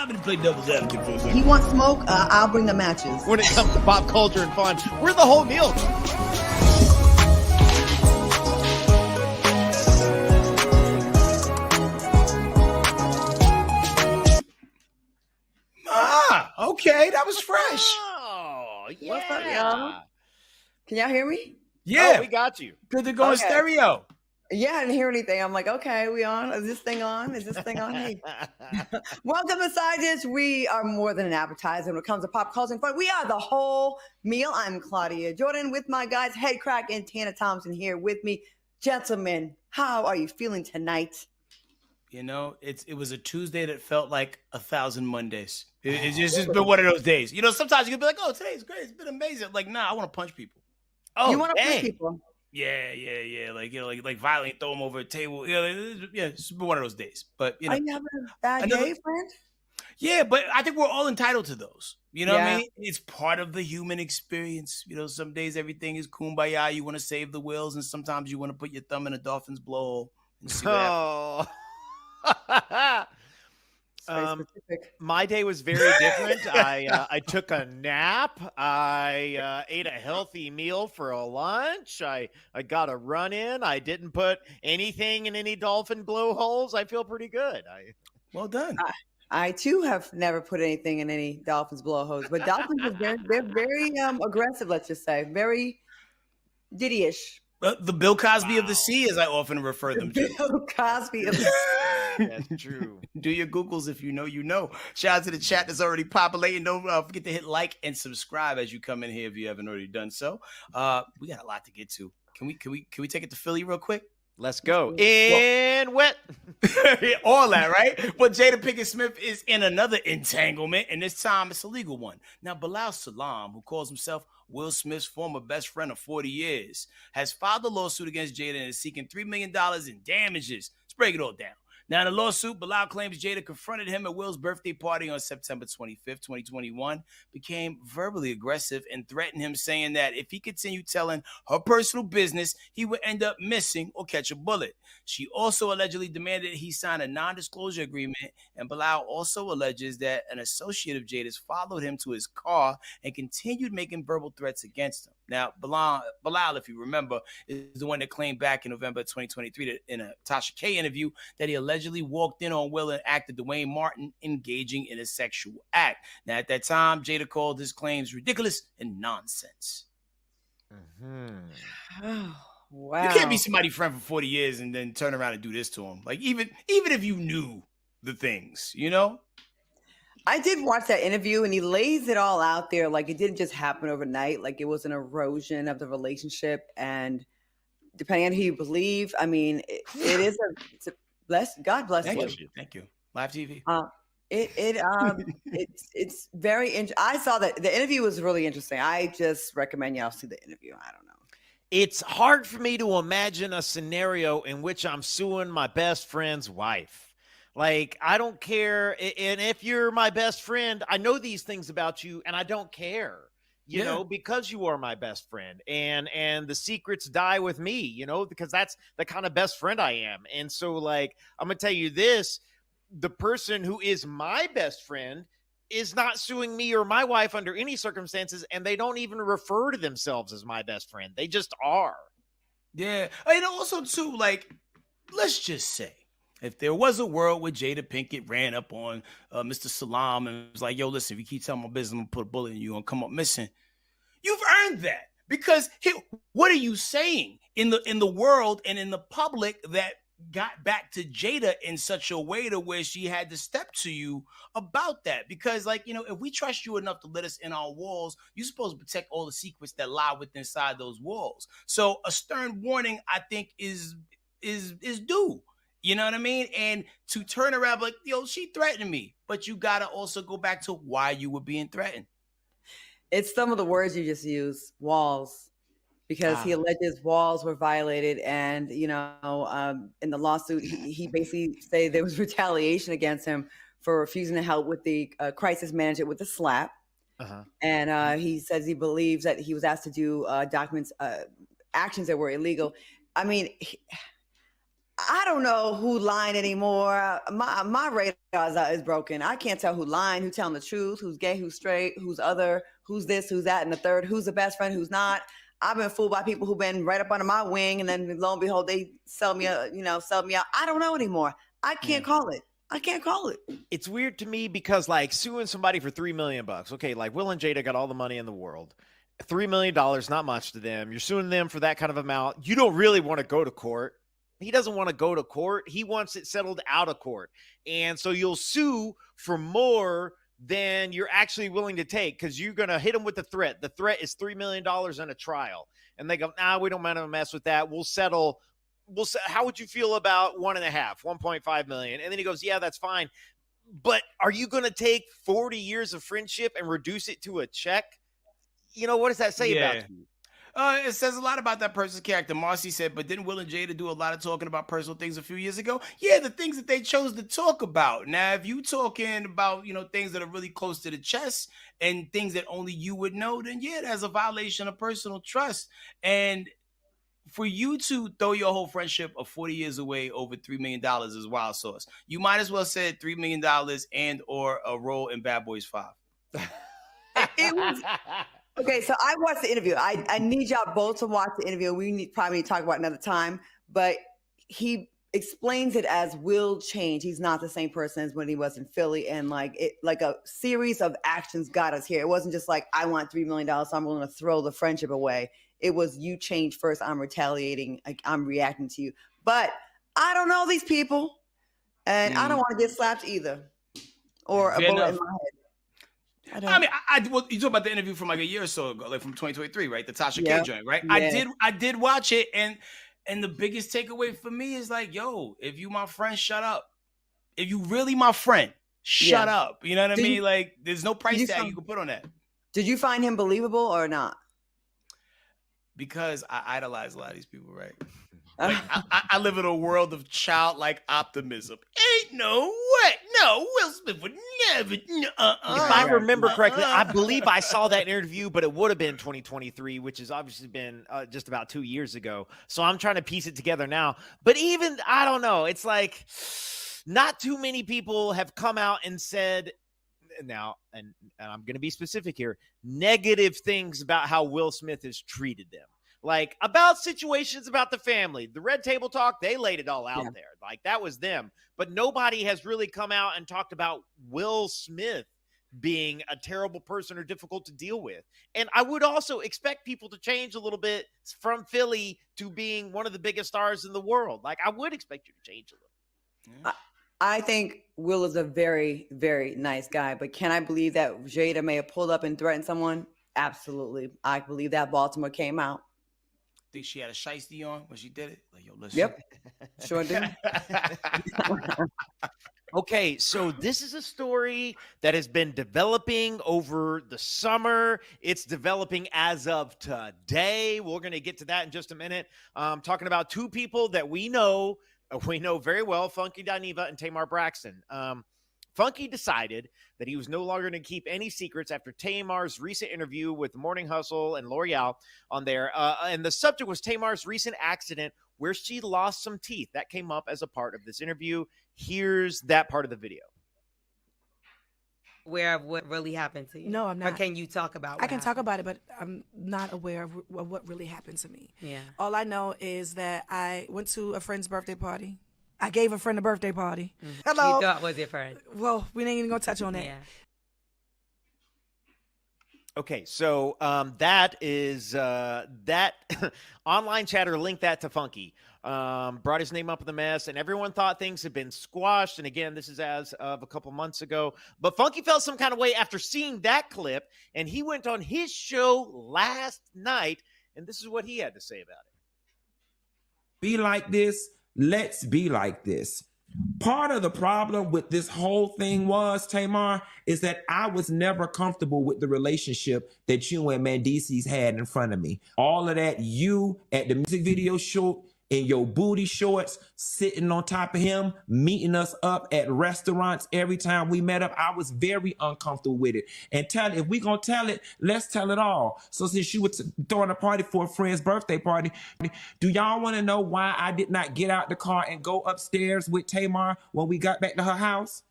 me to play devil's advocate for a second. You want smoke? I'll bring the matches. When it comes to pop culture and fun, we're the whole meal. Okay, that was fresh. Oh, yeah. What's up, y'all? Can y'all hear me? Yeah, we got you. good to go in stereo. Yeah, I didn't hear anything. I'm like, okay, we on? Is this thing on? Hey. Welcome to Side Dish. We are more than an appetizer when it comes to pop culture and fun. We are the whole meal. I'm Claudia Jordan with my guys, Headkrack and Thomason here with me. Gentlemen, how are you feeling tonight? You know, it was a Tuesday that felt like 1,000 Mondays. It's just been one of those days. You know, sometimes you can be like, oh, today's great. It's been amazing. Like, nah, I want to punch people. Oh, you want to punch people? Yeah. Like, you know, like violently throw them over a table. It's been one of those days. But, you know. Are you having a bad day, friend? Yeah, but I think we're all entitled to those. You know what I mean? It's part of the human experience. You know, some days everything is kumbaya. You want to save the whales, and sometimes you want to put your thumb in a dolphin's blowhole and see what happens. My day was very different. I took a nap. I ate a healthy meal for a lunch. I got a run in. I didn't put anything in any dolphin blowholes. I feel pretty good. Well done. I too have never put anything in any dolphins blowholes, but dolphins they're very aggressive. Let's just say very Diddy-ish. The Bill Cosby of the sea, as I often refer them to. Bill Cosby of the sea. That's true. Do your Googles if you know, you know. Shout out to the chat that's already populating. Don't forget to hit like and subscribe as you come in here if you haven't already done so. We got a lot to get to. Can we take it to Philly real quick? Let's go. Wet. All that, right? But Jada Pinkett Smith is in another entanglement, and this time it's a legal one. Now, Bilaal Salaam, who calls himself Will Smith's former best friend of 40 years, has filed a lawsuit against Jada and is seeking $3 million in damages. Let's break it all down. Now, in the lawsuit, Bilaal claims Jada confronted him at Will's birthday party on September 25th, 2021, became verbally aggressive and threatened him, saying that if he continued telling her personal business, he would end up missing or catch a bullet. She also allegedly demanded he sign a non-disclosure agreement, and Bilaal also alleges that an associate of Jada's followed him to his car and continued making verbal threats against him. Now, Bilaal, if you remember, is the one that claimed back in November 2023 that in a Tasha K interview that he allegedly walked in on Will and acted Dwayne Martin engaging in a sexual act. Now, at that time, Jada called his claims ridiculous and nonsense. Oh, wow. You can't be somebody's friend for 40 years and then turn around and do this to him. Like, even if you knew the things, you know? I did watch that interview, and he lays it all out there. Like, it didn't just happen overnight. Like, it was an erosion of the relationship. And depending on who you believe, I mean, it is God bless you. Thank you. Live TV. It's very interesting. I saw that the interview was really interesting. I just recommend y'all see the interview. I don't know. It's hard for me to imagine a scenario in which I'm suing my best friend's wife. Like, I don't care. And if you're my best friend, I know these things about you and I don't care, you know, because you are my best friend, and the secrets die with me, you know, because that's the kind of best friend I am. And so, like, I'm going to tell you this, the person who is my best friend is not suing me or my wife under any circumstances. And they don't even refer to themselves as my best friend. They just are. Yeah. And also too, like, let's just say, if there was a world where Jada Pinkett ran up on Mr. Salaam and was like, yo, listen, if you keep telling my business, I'm going to put a bullet in you and come up missing. You've earned that. Because what are you saying in the world and in the public that got back to Jada in such a way to where she had to step to you about that? Because, like, you know, if we trust you enough to let us in our walls, you're supposed to protect all the secrets that lie within inside those walls. So a stern warning, I think, is due. You know what I mean? And to turn around like, yo, she threatened me. But you got to also go back to why you were being threatened. It's some of the words you just use, walls, because he alleges walls were violated. And, you know, in the lawsuit, he basically said there was retaliation against him for refusing to help with the crisis management with the slap. And he says he believes that he was asked to do actions that were illegal. I mean, I don't know who lying anymore. My radar is broken. I can't tell who lying, who telling the truth, who's gay, who's straight, who's other, who's this, who's that, and the third, who's the best friend, who's not. I've been fooled by people who've been right up under my wing, and then lo and behold, they sell me out. I don't know anymore. I can't call it. I can't call it. It's weird to me because like suing somebody for $3 million. Okay, like Will and Jada got all the money in the world. $3 million, not much to them. You're suing them for that kind of amount. You don't really want to go to court. He doesn't want to go to court. He wants it settled out of court. And so you'll sue for more than you're actually willing to take because you're going to hit him with the threat. The threat is $3 million in a trial. And they go, nah, we don't want to mess with that. We'll settle. How would you feel about 1.5 million? And then he goes, yeah, that's fine. But are you going to take 40 years of friendship and reduce it to a check? What does that say about you? It says a lot about that person's character. Marcy said, but didn't Will and Jada do a lot of talking about personal things a few years ago? Yeah, the things that they chose to talk about. Now, if you talking about, things that are really close to the chest and things that only you would know, then yeah, that's a violation of personal trust. And for you to throw your whole friendship of 40 years away over $3 million is wild sauce. You might as well said $3 million and or a role in Bad Boys 5. It was... Okay, so I watched the interview. I need y'all both to watch the interview. We probably need to talk about it another time. But he explains it as will change. He's not the same person as when he was in Philly. And like a series of actions got us here. It wasn't just like, I want $3 million, so I'm willing to throw the friendship away. It was you change first. I'm retaliating. I'm reacting to you. But I don't know these people. And I don't want to get slapped either. Or a bullet in my head. Well, you talk about the interview from like a year or so ago, like from 2023, right? The Tasha K joint, right? Yeah. I did watch it, and the biggest takeaway for me is like, yo, if you my friend, shut up. If you really my friend, shut up. You know what I mean? Like, there's no price tag you can put on that. Did you find him believable or not? Because I idolize a lot of these people, right? Like, I live in a world of childlike optimism. Ain't no way. No, Will Smith would never. If I remember correctly, I believe I saw that interview, but it would have been 2023, which has obviously been just about 2 years ago. So I'm trying to piece it together now. But even, I don't know. It's like not too many people have come out and said, now, and I'm going to be specific here, negative things about how Will Smith has treated them. Like about situations about the family, the Red Table Talk, they laid it all out there. Like that was them. But nobody has really come out and talked about Will Smith being a terrible person or difficult to deal with. And I would also expect people to change a little bit from Philly to being one of the biggest stars in the world. Like I would expect you to change a little. Yeah. I think Will is a very, very nice guy. But can I believe that Jada may have pulled up and threatened someone? Absolutely. I believe that Baltimore came out. Think she had a shiesty on when she did it? Like, yo, listen. Yep. Sure did. Okay, so this is a story that has been developing over the summer. It's developing as of today. We're going to get to that in just a minute. Talking about two people that we know very well, Funky Dineva and Tamar Braxton. Funky decided that he was no longer going to keep any secrets after Tamar's recent interview with Morning Hustle and L'Oreal on there. And the subject was Tamar's recent accident where she lost some teeth. That came up as a part of this interview. Here's that part of the video. Aware of what really happened to you? No, I'm not. Or can you talk about I can talk about it, but I'm not aware of what really happened to me. Yeah. All I know is that I went to a friend's birthday party. I gave a friend a birthday party. Mm-hmm. Hello. You thought was your friend. Well, we ain't even gonna touch on that. Yeah. Okay, so that is that online chatter linked that to Funky. Brought his name up in the mess, and everyone thought things had been squashed. And again, this is as of a couple months ago. But Funky felt some kind of way after seeing that clip, and he went on his show last night, and this is what he had to say about it. Be like this. Let's be like this. Part of the problem with this whole thing was, Tamar, is that I was never comfortable with the relationship that you and Mendecees had in front of me. All of that, you at the music video shoot, in your booty shorts, sitting on top of him, meeting us up at restaurants every time we met up. I was very uncomfortable with it. And if we gonna tell it, let's tell it all. So since you were throwing a party for a friend's birthday party, do y'all want to know why I did not get out the car and go upstairs with Tamar when we got back to her house?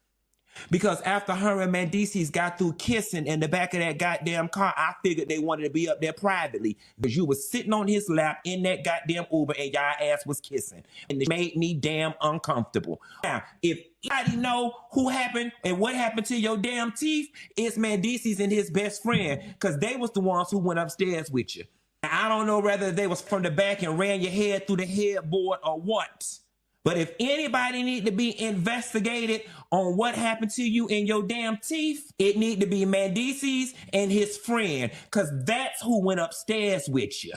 Because after her and Mendecees got through kissing in the back of that goddamn car, I figured they wanted to be up there privately. Because you was sitting on his lap in that goddamn Uber and y'all ass was kissing. And it made me damn uncomfortable. Now, if anybody know who happened and what happened to your damn teeth, it's Mendecees and his best friend. Because they was the ones who went upstairs with you. I don't know whether they was from the back and ran your head through the headboard or what. But if anybody need to be investigated on what happened to you in your damn teeth, it need to be Mendecees and his friend, because that's who went upstairs with you.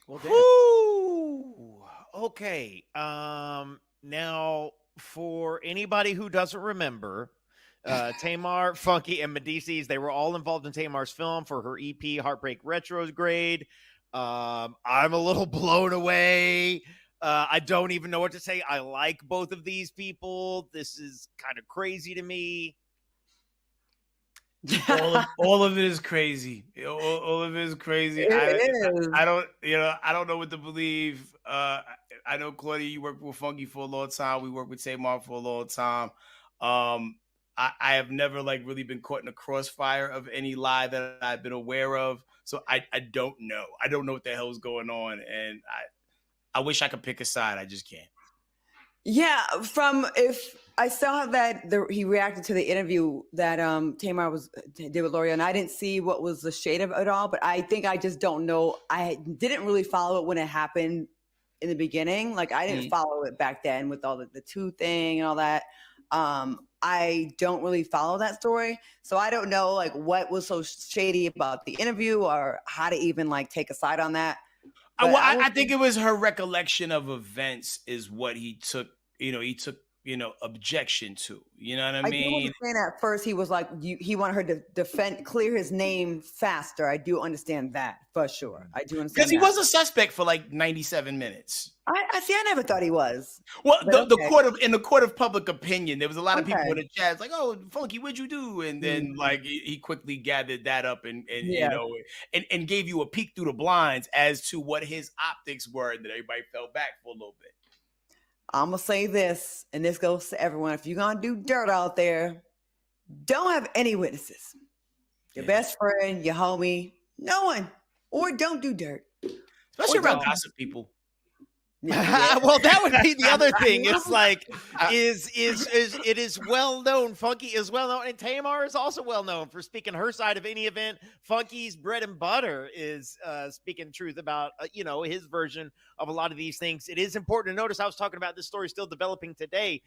Woo! Okay. Now, for anybody who doesn't remember, Tamar, Funky, and Mendecees, they were all involved in Tamar's film for her EP, Heartbreak Retrograde. I'm a little blown away. I don't even know what to say. I like both of these people. This is kind of crazy to me. all of it is crazy. All of it is crazy. I don't know what to believe. I know, Claudia, you worked with Funky for a long time. We worked with Tamar for a long time. I have never really been caught in a crossfire of any lie that I've been aware of. So I don't know. I don't know what the hell is going on. And I wish I could pick a side. I just can't. Yeah, if I saw that he reacted to the interview that Tamar did with L'Oreal, and I didn't see what was the shade of it all, but I think I just don't know. I didn't really follow it when it happened in the beginning. I didn't follow it back then with all the two thing and all that. I don't really follow that story, so I don't know what was so shady about the interview or how to even take a side on that. I think it was her recollection of events is what he took objection to. You know what I mean? I do understand at first he was he wanted her to clear his name faster. I do understand that for sure. I do understand because he was a suspect for 97 minutes. I see. I never thought he was. Well, in the court of public opinion, there was a lot of people in the chat oh, Funky, what'd you do? And then he quickly gathered that up and and gave you a peek through the blinds as to what his optics were, and then everybody fell back for a little bit. I'm gonna say this, and this goes to everyone: if you're gonna do dirt out there, don't have any witnesses. Your best friend, your homie, no one, or don't do dirt, especially around gossip people. Well, that would be the other thing. It's it is well known. Funky is well known, and Tamar is also well known for speaking her side of any event. Funky's bread and butter is speaking truth about his version of a lot of these things. It is important to notice. I was talking about this story still developing today.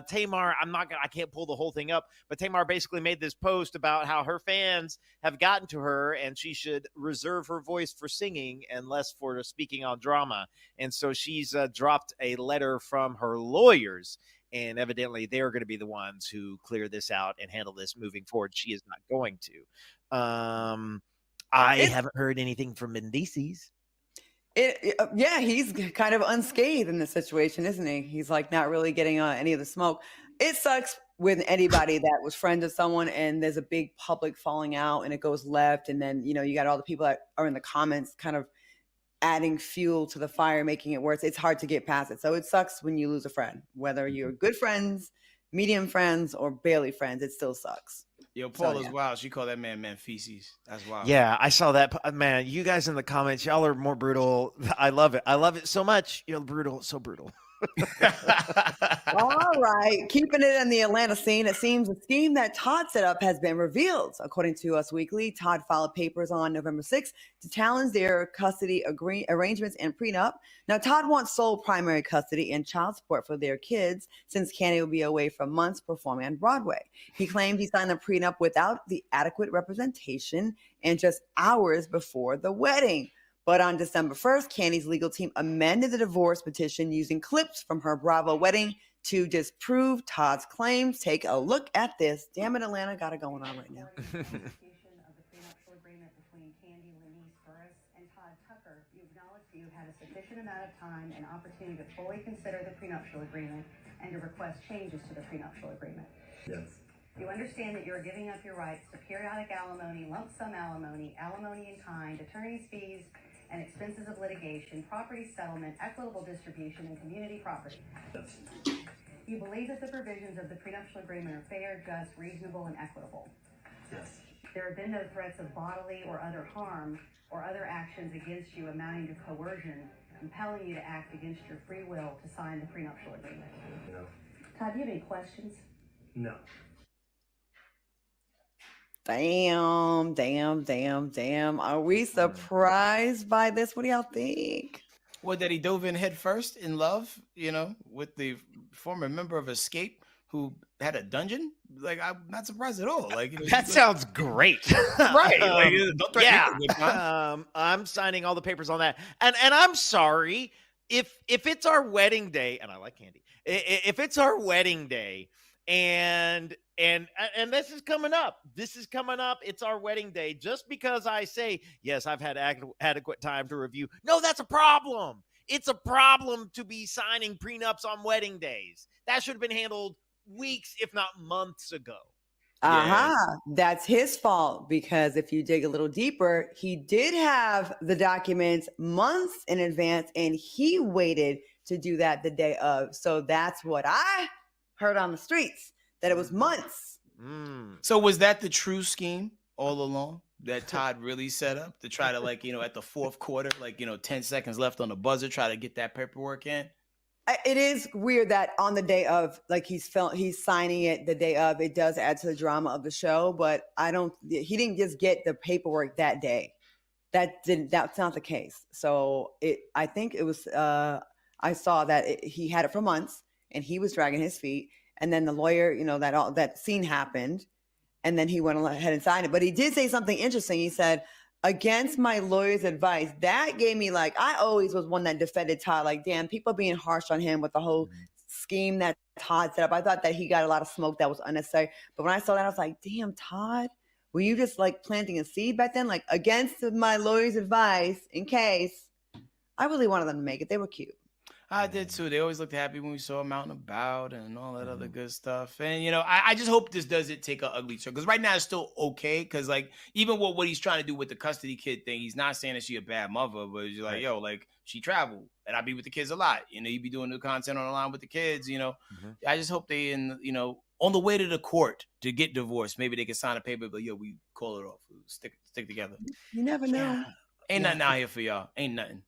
Tamar, I can't pull the whole thing up, but Tamar basically made this post about how her fans have gotten to her and she should reserve her voice for singing and less for speaking on drama. And so she's dropped a letter from her lawyers, and evidently they're going to be the ones who clear this out and handle this moving forward. She is not going to. I haven't heard anything from Mendecees. He's kind of unscathed in this situation, isn't he? He's not really getting any of the smoke. It sucks with anybody that was friends with someone and there's a big public falling out and it goes left, and then you got all the people that are in the comments kind of adding fuel to the fire, making it worse. It's hard to get past it. So it sucks when you lose a friend, whether you're good friends, medium friends, or barely friends. It still sucks. Yo, Paula's wild. She called that man feces. That's wild. Yeah, I saw that. Man, you guys in the comments, y'all are more brutal. I love it. I love it so much. You're brutal. So brutal. All right. Keeping it in the Atlanta scene, it seems the scheme that Todd set up has been revealed. According to Us Weekly, Todd filed papers on November 6th to challenge their custody arrangements and prenup. Now, Todd wants sole primary custody and child support for their kids since Candy will be away for months performing on Broadway. He claimed he signed the prenup without the adequate representation and just hours before the wedding. But on December 1st, Candy's legal team amended the divorce petition using clips from her Bravo wedding to disprove Todd's claims. Take a look at this. Damn it, Atlanta got it going on right now. Of the prenuptial agreement between Candy, Lenise Burris, and Todd Tucker. You acknowledge you've had a sufficient amount of time and opportunity to fully consider the prenuptial agreement and to request changes to the prenuptial agreement. Yes. You understand that you're giving up your rights to periodic alimony, lump sum alimony, alimony in kind, attorney's fees and expenses of litigation, property settlement, equitable distribution, and community property. Yes. You believe that the provisions of the prenuptial agreement are fair, just, reasonable, and equitable. Yes. There have been no threats of bodily or other harm or other actions against you amounting to coercion, compelling you to act against your free will to sign the prenuptial agreement. No. Todd, do you have any questions? No. Damn. Are we surprised by this? What do y'all think? Well, that he dove in head first in love, with the former member of Escape who had a dungeon. Like, I'm not surprised at all. Like, That sounds great. right. Like, don't threaten Yeah. me with time. I'm signing all the papers on that. And I'm sorry if it's our wedding day, and I like candy. If it's our wedding day and this is coming up. It's our wedding day. Just because I say, yes, I've had adequate time to review. No, that's a problem. It's a problem to be signing prenups on wedding days. That should have been handled weeks, if not months ago. That's his fault, because if you dig a little deeper, he did have the documents months in advance and he waited to do that the day of. So that's what I heard on the streets, that it was months. So was that the true scheme all along that Todd really set up to try to, like, at the fourth quarter, like, 10 seconds left on the buzzer, try to get that paperwork in? It is weird that on the day of, like, he's signing it the day of. It does add to the drama of the show, but he didn't just get the paperwork that day. That's not the case. So I think it was, I saw that he had it for months and he was dragging his feet. And then the lawyer, that scene happened, and then he went ahead and signed it. But he did say something interesting. He said, against my lawyer's advice. That gave me, like, I always was one that defended Todd. Like, damn, people being harsh on him with the whole scheme that Todd set up. I thought that he got a lot of smoke that was unnecessary. But when I saw that, I was like, damn, Todd, were you just, like, planting a seed back then? Like, against my lawyer's advice, in case. I really wanted them to make it. They were cute. I did too. They always looked happy when we saw them out and about and all that other good stuff. And, I just hope this doesn't take an ugly turn, because right now it's still okay. Because, like, even what he's trying to do with the custody kid thing, he's not saying that she a bad mother, but he's like, yo, like, she traveled and I be with the kids a lot. You be doing the content on the line with the kids, I just hope they, on the way to the court to get divorced, maybe they can sign a paper, but, yo, we call it off. We'll stick together. You never know. Ain't nothing out here for y'all. Ain't nothing.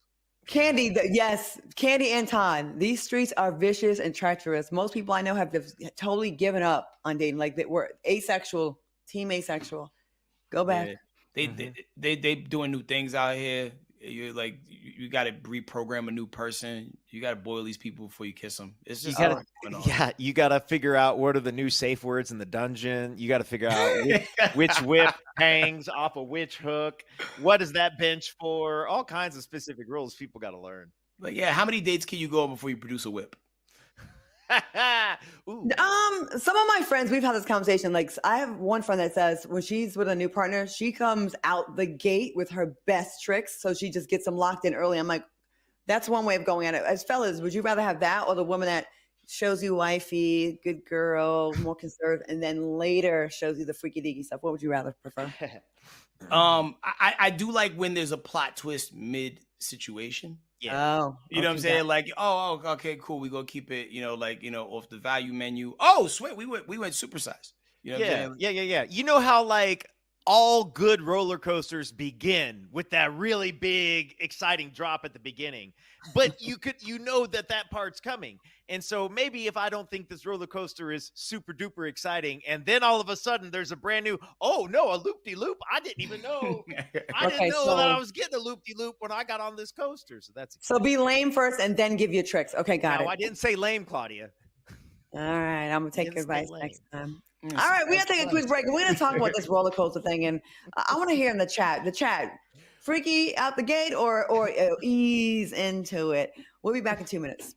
Candy, yes, Candy and Todd. These streets are vicious and treacherous. Most people I know have totally given up on dating. Like, they were asexual, team asexual. Go back. Yeah. They doing new things out here. You're like, you got to reprogram a new person. You got to boil these people before you kiss them. It's just you got to figure out what are the new safe words in the dungeon. You got to figure out which whip hangs off a which hook. What is that bench for? All kinds of specific rules people got to learn. Like, yeah, how many dates can you go on before you produce a whip? Some of my friends, we've had this conversation. Like, I have one friend that says when she's with a new partner, she comes out the gate with her best tricks, so she just gets them locked in early. I'm like, that's one way of going at it. As fellas, would you rather have that or the woman that shows you wifey, good girl, more conservative, and then later shows you the freaky deaky stuff? What would you rather prefer? I do like when there's a plot twist mid situation. Yeah. Oh, you know what I'm saying? Like, oh, okay, cool. We gonna keep it, off the value menu. Oh, sweet. We went supersized. You know what I'm saying? Yeah. You know how, like, all good roller coasters begin with that really big, exciting drop at the beginning, but you know that part's coming. And so maybe if I don't think this roller coaster is super duper exciting, and then all of a sudden there's a brand new, oh no, a loop-de-loop. I didn't even know. I didn't know that I was getting a loop-de-loop when I got on this coaster. So that's exciting. So be lame first and then give you tricks. Okay, got it. I didn't say lame, Claudia. All right, I'm gonna take your advice next time. All right, we're going to take a quick break. We're going to talk about this roller coaster thing. And I want to hear in the chat, freaky out the gate or ease into it. We'll be back in 2 minutes.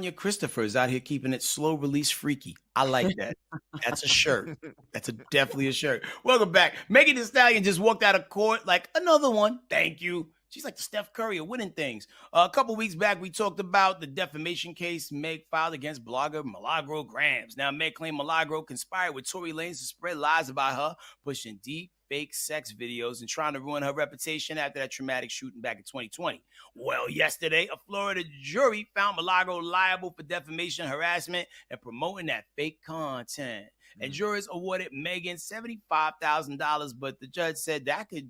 Tanya Christopher is out here keeping it slow release freaky. I like that. That's a shirt. That's definitely a shirt. Welcome back. Megan Thee Stallion just walked out of court like another one. Thank you. She's like the Steph Curry of winning things. A couple weeks back, we talked about the defamation case Meg filed against blogger Milagro Grams. Now, Meg claimed Milagro conspired with Tory Lanez to spread lies about her, pushing deep, fake sex videos and trying to ruin her reputation after that traumatic shooting back in 2020. Well, yesterday, a Florida jury found Milagro liable for defamation, harassment, and promoting that fake content. And jurors awarded Megan $75,000, but the judge said that could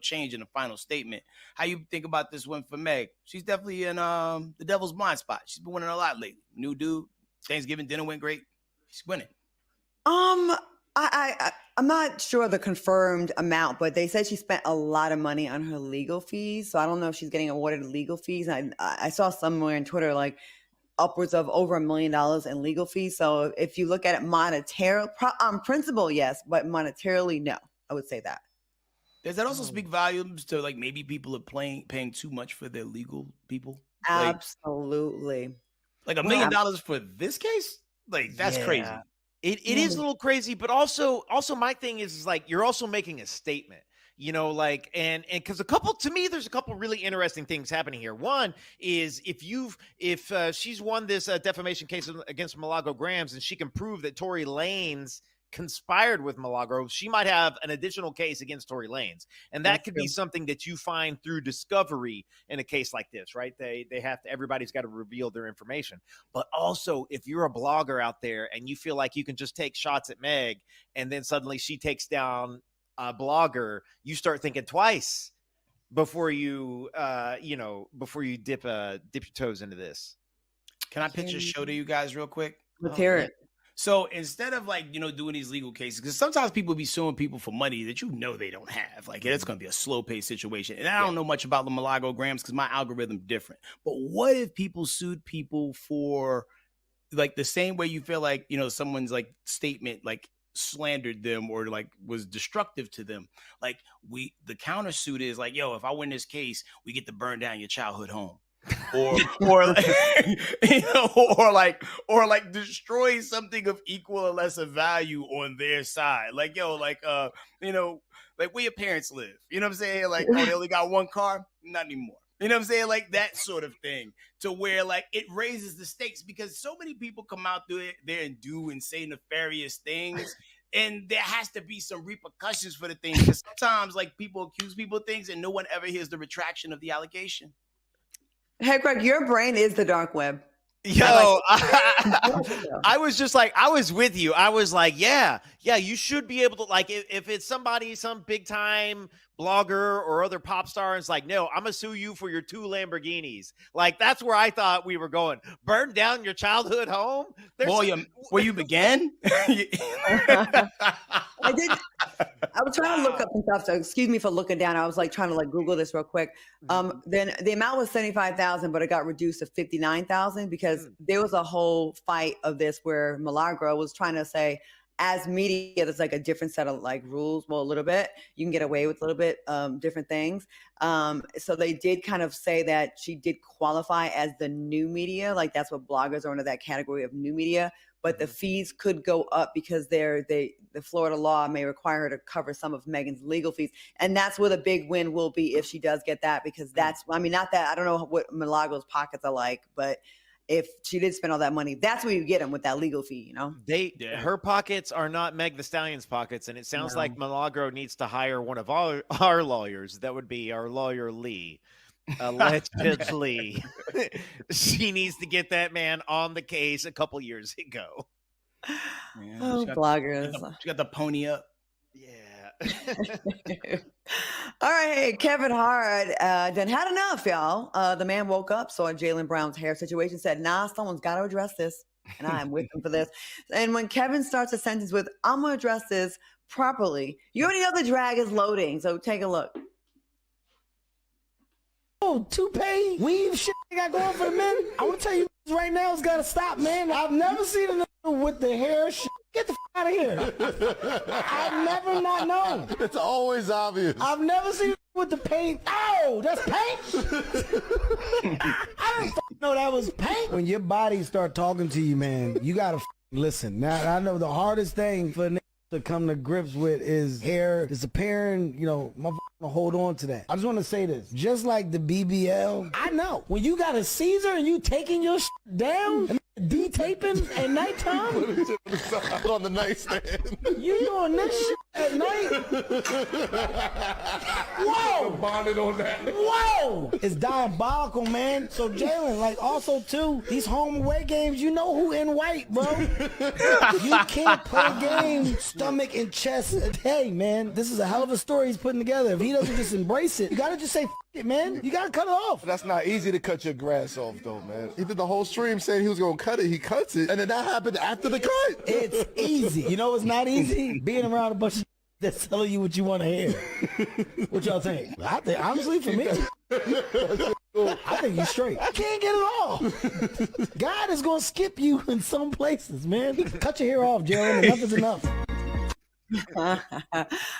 change in the final statement. How you think about this one for Meg? She's definitely in the devil's blind spot. She's been winning a lot lately. New dude. Thanksgiving dinner went great. She's winning. I'm not sure the confirmed amount, but they said she spent a lot of money on her legal fees. So I don't know if she's getting awarded legal fees. I saw somewhere on Twitter like upwards of over $1 million in legal fees. So if you look at it monetarily, on principle, yes, but monetarily, no. I would say that. Does that also speak volumes to like maybe people are paying too much for their legal people? Absolutely. Like $1 million for this case? Like that's crazy. It is a little crazy, but also my thing is like you're also making a statement. Like, and because to me, there's a couple really interesting things happening here. One is if she's won this defamation case against Milagro Grams and she can prove that Tory Lanez conspired with Milagro, she might have an additional case against Tory Lanez. And that could be something that you find through discovery in a case like this, right? Everybody's got to reveal their information. But also, if you're a blogger out there and you feel like you can just take shots at Meg and then suddenly she takes down a blogger, you start thinking twice before you dip your toes into this. Can I pitch a show to you guys real quick? Let's hear it. So instead of doing these legal cases, because sometimes people be suing people for money that they don't have. Like it's going to be a slow paced situation. And I don't know much about the Milagro Grams because my algorithm different. But what if people sued people for like the same way you feel like, someone's like statement, like slandered them or like was destructive to them? Like the countersuit is like, yo, if I win this case, we get to burn down your childhood home. or like destroy something of equal or lesser value on their side. Like, yo, like like where your parents live. You know what I'm saying? Like, oh, they only got one car? Not anymore. You know what I'm saying? Like that sort of thing, to where like it raises the stakes because so many people come out there and do and say nefarious things. And there has to be some repercussions for the things. Because sometimes like people accuse people of things and no one ever hears the retraction of the allegation. Headkrack, your brain is the dark web. Yo, I was just like, I was with you. I was like, yeah, you should be able to, like, if it's somebody, some big time blogger or other pop star, and it's like, no, I'm gonna sue you for your 2 Lamborghinis. Like, that's where I thought we were going. Burn down your childhood home? Where you began? I did. I was trying to look up some stuff. So excuse me for looking down. I was like trying to like Google this real quick. Then the amount was 75,000, but it got reduced to 59,000 because there was a whole fight of this where Milagro was trying to say, as media, there's like a different set of like rules. Well, a little bit, you can get away with a little bit different things. So they did kind of say that she did qualify as the new media. Like that's what bloggers are under that category of new media. But the fees could go up because the Florida law may require her to cover some of Megan's legal fees. And that's where the big win will be if she does get that, because that's, I mean, not that, I don't know what Milagro's pockets are like, but if she did spend all that money, that's where you get them with that legal fee, you know? Her pockets are not Meg Thee Stallion's pockets. And it sounds like Milagro needs to hire one of our lawyers. That would be our lawyer, Lee. Allegedly. She needs to get that man on the case a couple years ago. Oh, bloggers. She got the pony up. Yeah. All right, hey, Kevin Hart then had enough, y'all. The man woke up, saw Jaylen Brown's hair situation, said, nah, someone's got to address this, and I'm with him for this. And when Kevin starts a sentence with, I'm going to address this properly, you already know the drag is loading, so take a look. Oh, toupee, weave shit they got going for the men. I want to tell you right now, it's got to stop, man. I've never seen a nigga with the hair shit. Get the out of here. I've never not known. It's always obvious. I've never seen with the paint. Oh, that's paint? I done No, that was pain. When your body start talking to you, man, you gotta listen. Now, I know the hardest thing for to come to grips with is hair disappearing, motherfucker, hold on to that. I just want to say this. Just like the BBL, I know. When you got a Caesar and you taking your down, D-taping at nighttime, Put on the nightstand. you doing this shit at night? Whoa! Bonded on that. Whoa! It's diabolical, man. So Jalen, also too, these home away games, you know who in white, bro. You can't play games stomach and chest. Hey, man, this is a hell of a story he's putting together. If he doesn't just embrace it, you gotta just say, it, man. You gotta cut it off. That's not easy to cut your grass off, though, man. He did the whole stream saying he was gonna cut it. He cuts it, and then that happened after the cut. It's easy. You know what's not easy? Being around a bunch of that's telling you what you want to hear. What y'all think? I think, honestly, for me, I think you're straight. I can't get it all. God is gonna skip you in some places, man. Cut your hair off, Jalen. Enough is enough. All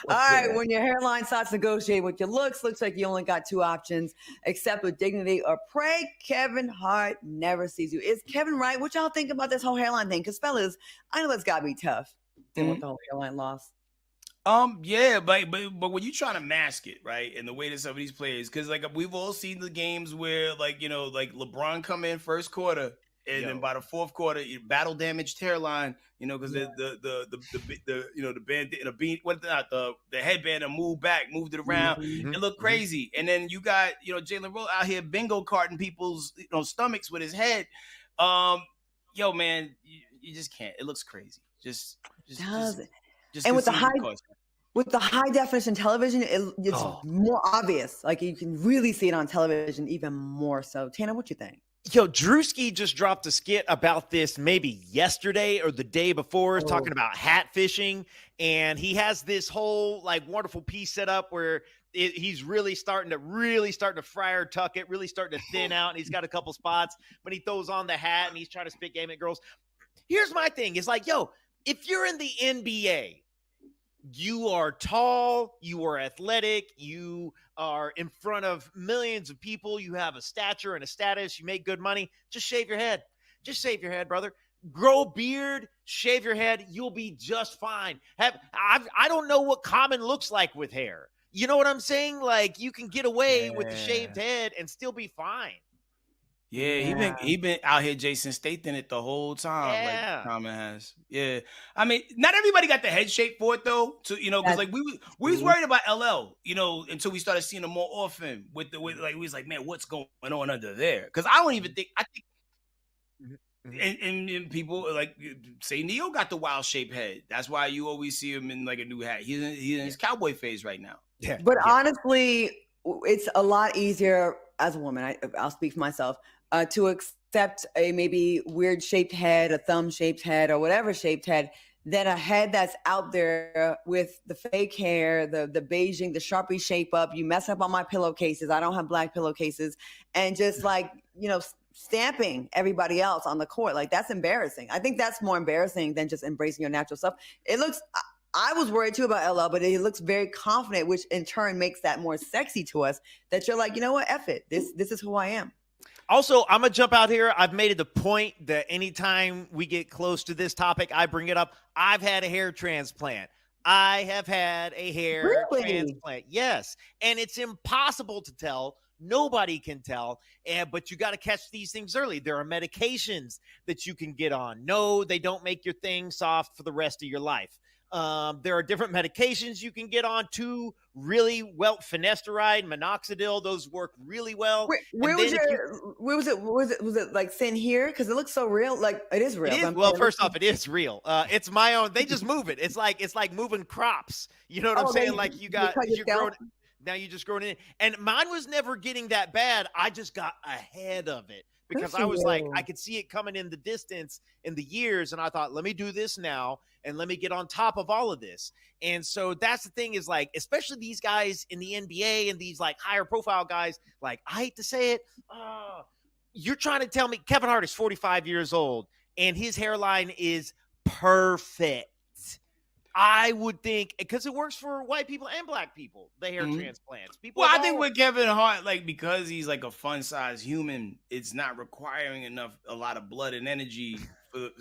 right, when your hairline starts negotiating with your looks like you only got two options: accept with dignity or pray. Kevin Hart never sees you. Is Kevin right? What y'all think about this whole hairline thing? Because fellas, I know it's gotta be tough dealing with the whole hairline loss. Yeah, but when you trying to mask it, right, and the way that some of these players, because we've all seen the games where LeBron come in first quarter. And then by the fourth quarter, battle damaged hairline, because the headband moved it around. It looked crazy. And then you got Jalen Rose out here bingo carting people's stomachs with his head. Man, you just can't. It looks crazy. Just and with the high definition television, it's more obvious. Like you can really see it on television even more so. Tana, what you think? Yo, Drewski just dropped a skit about this maybe yesterday or the day before, talking about hat fishing. And he has this whole wonderful piece set up where he's really starting to fryer tuck it, really starting to thin out. And he's got a couple spots, but he throws on the hat and he's trying to spit game at girls. Here's my thing. It's if you're in the NBA, you are tall, you are athletic, you are in front of millions of people, you have a stature and a status, you make good money, just shave your head. Just shave your head, brother. Grow a beard, shave your head, you'll be just fine. I don't know what Common looks like with hair. You know what I'm saying? You can get away with the shaved head and still be fine. Yeah, he been out here Jason Statham it the whole time, like Common has. Yeah, I mean, not everybody got the head shape for it though. Because we was worried about LL, until we started seeing him more often. We was like, man, what's going on under there? Because I think, and people say Neo got the wild shaped head. That's why you always see him in a new hat. He's in his cowboy phase right now. Yeah, but honestly, it's a lot easier as a woman. I'll speak for myself. To accept a maybe weird shaped head, a thumb shaped head, or whatever shaped head, than a head that's out there with the fake hair, the Beijing, the Sharpie shape up. You mess up on my pillowcases. I don't have black pillowcases, and just stamping everybody else on the court. That's embarrassing. I think that's more embarrassing than just embracing your natural self. It looks. I was worried too about LL, but he looks very confident, which in turn makes that more sexy to us. That you're like, you know what, F it. This is who I am. Also, I'm going to jump out here. I've made it the point that anytime we get close to this topic, I bring it up. I've had a hair transplant. I have had a hair transplant. Yes. And it's impossible to tell. Nobody can tell. But you got to catch these things early. There are medications that you can get on. No, they don't make your thing soft for the rest of your life. There are different medications you can get on too. Really well, finasteride, minoxidil, those work really well. Where was it? Was it like thin here? Because it looks so real. It is real. It is, well, first off, it is real. It's my own. They just move it. It's like moving crops. You know what I'm saying? You're growing. Now you just growing it in. And mine was never getting that bad. I just got ahead of it. Because I was I could see it coming in the distance in the years. And I thought, let me do this now. And let me get on top of all of this. And so that's the thing is especially these guys in the NBA and these higher profile guys, I hate to say it. You're trying to tell me Kevin Hart is 45 years old and his hairline is perfect. I would think, because it works for white people and black people, the hair transplants. People. Well, I think with Kevin Hart, like, because he's like a fun-sized human, it's not requiring a lot of blood and energy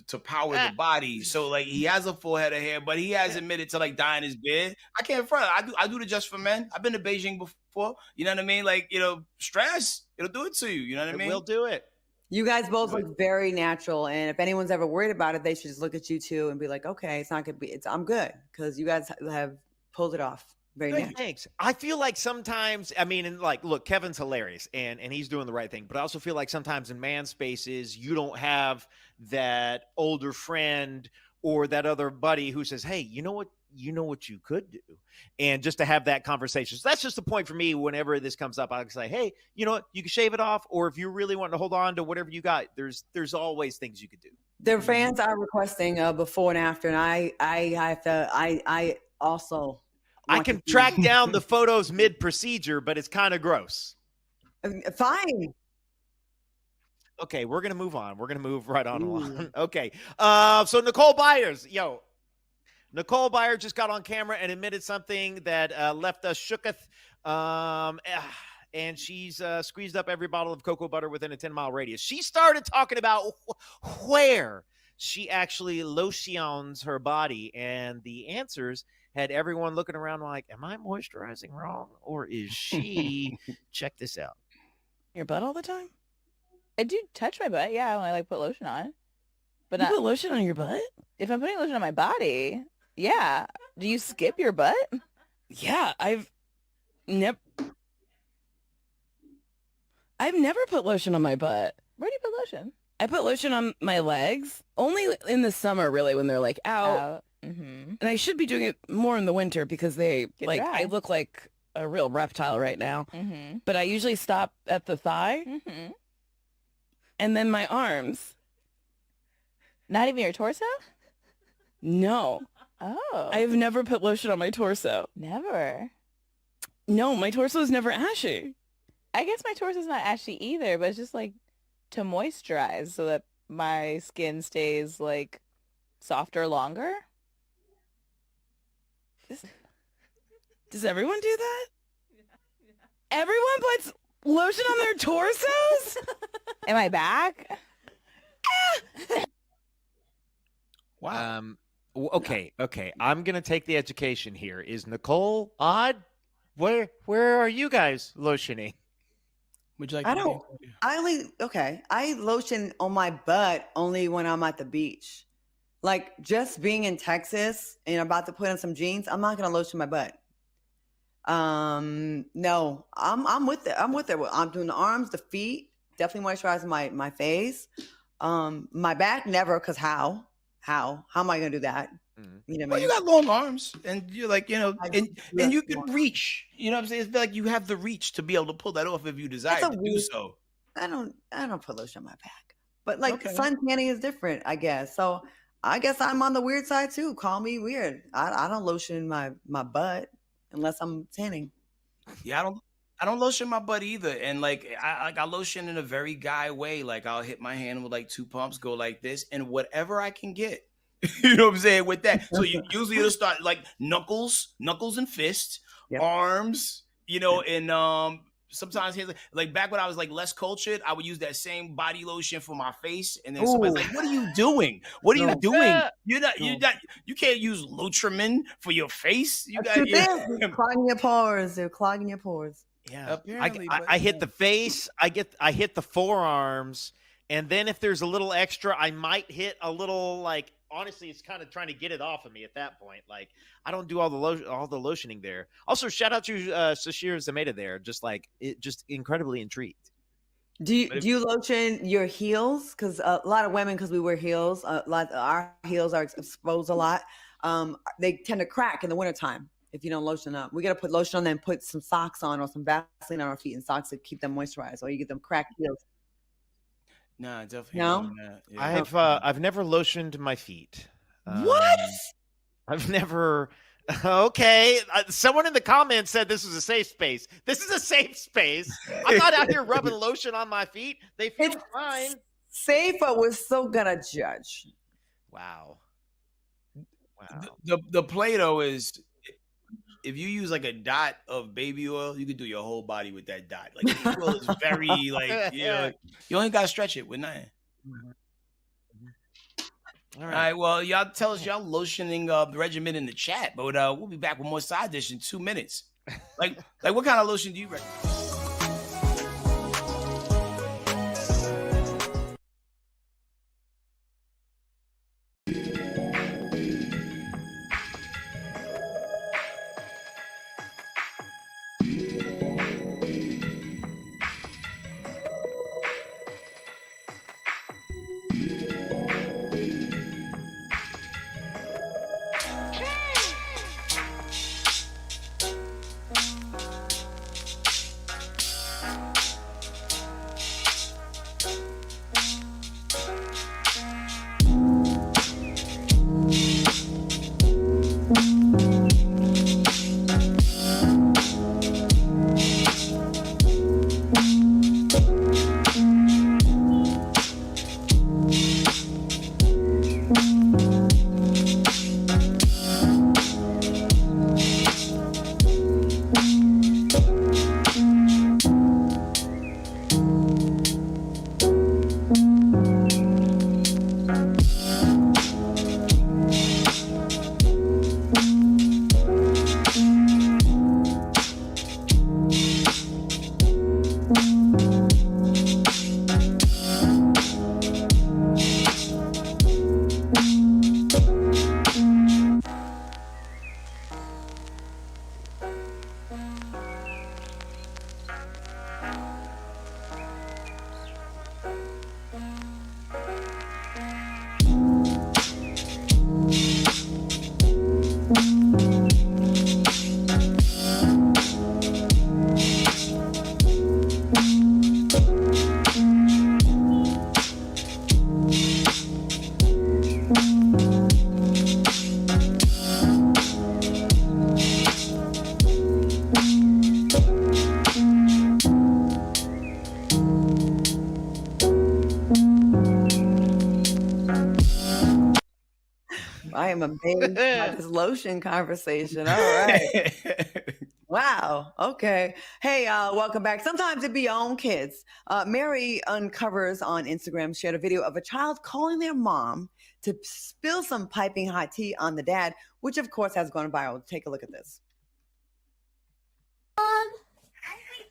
to power the body. So like, he has a full head of hair, but he has admitted to like dyeing his beard. I can't front. I do the Just for Men. I've been to Beijing before. You know what I mean? Like, stress, it'll do it to you. You know what I mean? It will do it. You guys both look very natural, and if anyone's ever worried about it, they should just look at you two and be like, "Okay, it's not gonna be. I'm good," because you guys have pulled it off very natural. Thanks. I feel like sometimes, I mean, and like, look, Kevin's hilarious, and he's doing the right thing, but I also feel like sometimes in man spaces, you don't have that older friend or that other buddy who says, "Hey, you know what you could do," and just to have that conversation. So that's just the point for me. Whenever this comes up, I can say, "Hey, you know what? You can shave it off, or if you really want to hold on to whatever you got, there's always things you could do." Their fans are requesting before and after, and I also can track down the photos mid procedure, but it's kind of gross. Fine. Okay, we're gonna move on. We're gonna move right on along. Okay, so Nicole Byers, Nicole Byers just got on camera and admitted something that left us shooketh. And she's squeezed up every bottle of cocoa butter within a 10-mile radius. She started talking about where she actually lotions her body, and the answers had everyone looking around like, am I moisturizing wrong, or is she? Check this out. Your butt all the time? I do touch my butt, yeah, when I like put lotion on. But you put lotion on your butt? If I'm putting lotion on my body, yeah. Do you skip your butt? Yeah, I've never put lotion on my butt. Where do you put lotion? I put lotion on my legs only in the summer, really, when they're like out. Mm-hmm. And I should be doing it more in the winter because they Get dry. I look like a real reptile right now. Mm-hmm. But I usually stop at the thigh and then my arms. Not even your torso? No. Oh. I've never put lotion on my torso. Never. No, my torso is never ashy. I guess my torso is not ashy either, but it's just like to moisturize so that my skin stays like softer longer. Does everyone do that? Everyone puts lotion on their torsos? Am I back? Wow. Okay. I'm gonna take the education here. Is Nicole odd? Where are you guys lotioning? Would you like? I lotion on my butt only when I'm at the beach. Like, just being in Texas and about to put on some jeans, I'm not gonna lotion my butt. No, I'm with it. I'm doing the arms, the feet, definitely moisturizing my face. My back, never, because how am I gonna do that? You know what I mean? You got long arms, and you're like, and you can reach. You know what I'm saying? It's like you have the reach to be able to pull that off if you desire to do so. I don't put lotion on my back, but like sun tanning is different, I guess. So I guess I'm on the weird side too. Call me weird. I don't lotion my butt unless I'm tanning. Yeah, I don't lotion my butt either, and like I lotion in a very guy way. Like, I'll hit my hand with like 2 pumps, go like this, and whatever I can get. You know what I'm saying with that? So you usually it'll start like knuckles and fists, arms, and sometimes hands. Like back when I was like less cultured, I would use that same body lotion for my face, and then somebody's like, "What are you doing? What are you doing? You can't use Lotrimin for your face. You got clogging your pores. They're clogging your pores." Yeah, I hit the face. I hit the forearms, and then if there's a little extra, I might hit a little like. Honestly, it's kind of trying to get it off of me at that point. Like, I don't do all the lotioning there. Also, shout out to Sashir Zameda there. Just incredibly intrigued. Do you lotion your heels? Because a lot of women, because we wear heels, our heels are exposed a lot. They tend to crack in the wintertime if you don't lotion up. We got to put lotion on them, put some socks on or some Vaseline on our feet and socks to keep them moisturized, or you get them cracked heels. No, definitely no. Yeah. I've never lotioned my feet. What? I've never. Okay, someone in the comments said this was a safe space. This is a safe space. I'm not out here rubbing lotion on my feet. They feel fine. Safe, but we're still gonna judge. Wow. Wow. The Play-Doh is, if you use like a dot of baby oil, you can do your whole body with that dot. Like baby oil is very like, you know, you only gotta stretch it with nothing. All right. Well, y'all tell us y'all lotioning the regimen in the chat, but we'll be back with more side dish in 2 minutes. Like what kind of lotion do you recommend? I am amazed by this lotion conversation. All right. Wow. Okay. Hey, welcome back. Sometimes it be your own kids. Mary uncovers on Instagram, shared a video of a child calling their mom to spill some piping hot tea on the dad, which of course has gone viral. Take a look at this. Hi,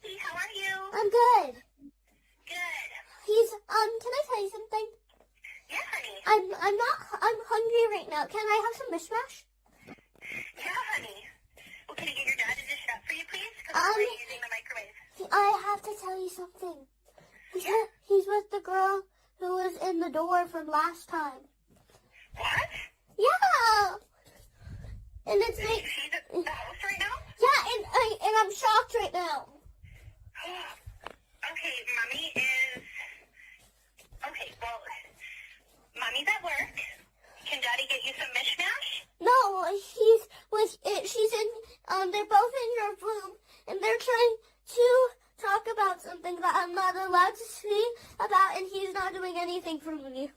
sweetie. How are you? I'm good. Good. Can I tell you something? Yeah, honey. I'm hungry right now. Can I have some mishmash? Yeah, honey. Well, can you get your dad to dish it up for you, please? Because I'm using the microwave. I have to tell you something. He's with the girl who was in the door from last time. What? Yeah. And it's like... She's at the house right now? Yeah, and I'm shocked right now. Okay, Mommy is... Okay, well... Mommy's at work. Can Daddy get you some mishmash? No, she's in, they're both in your room, and they're trying to talk about something that I'm not allowed to speak about, and he's not doing anything for me.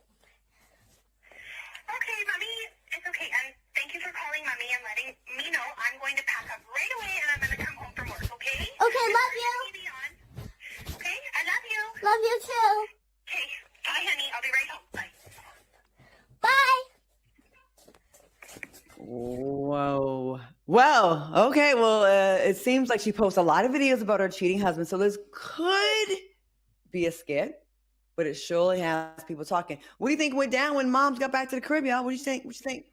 Okay, Mommy, it's okay, and thank you for calling Mommy and letting me know. I'm going to pack up right away, and I'm going to come home from work, okay? Okay, love you. Okay, I love you. Love you, too. Okay, bye, honey. I'll be right home. Bye. Bye. Whoa. Well, okay. Well, it seems like she posts a lot of videos about her cheating husband. So this could be a skit, but it surely has people talking. What do you think went down when moms got back to the crib, y'all? What do you think? What you think?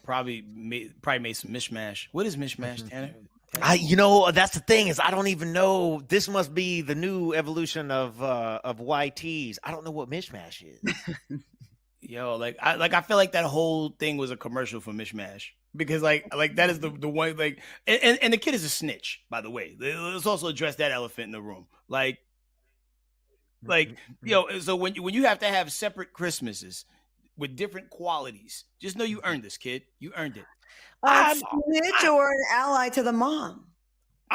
Probably made some mishmash. What is mishmash, Tanner? That's the thing is I don't even know. This must be the new evolution of YTs. I don't know what mishmash is. Yo, I feel like that whole thing was a commercial for mishmash because like that is the one like and the kid is a snitch, by the way. Let's also address that elephant in the room. So when you have to have separate Christmases with different qualities, just know you earned this, kid. You earned it. A snitch or an ally to the mom.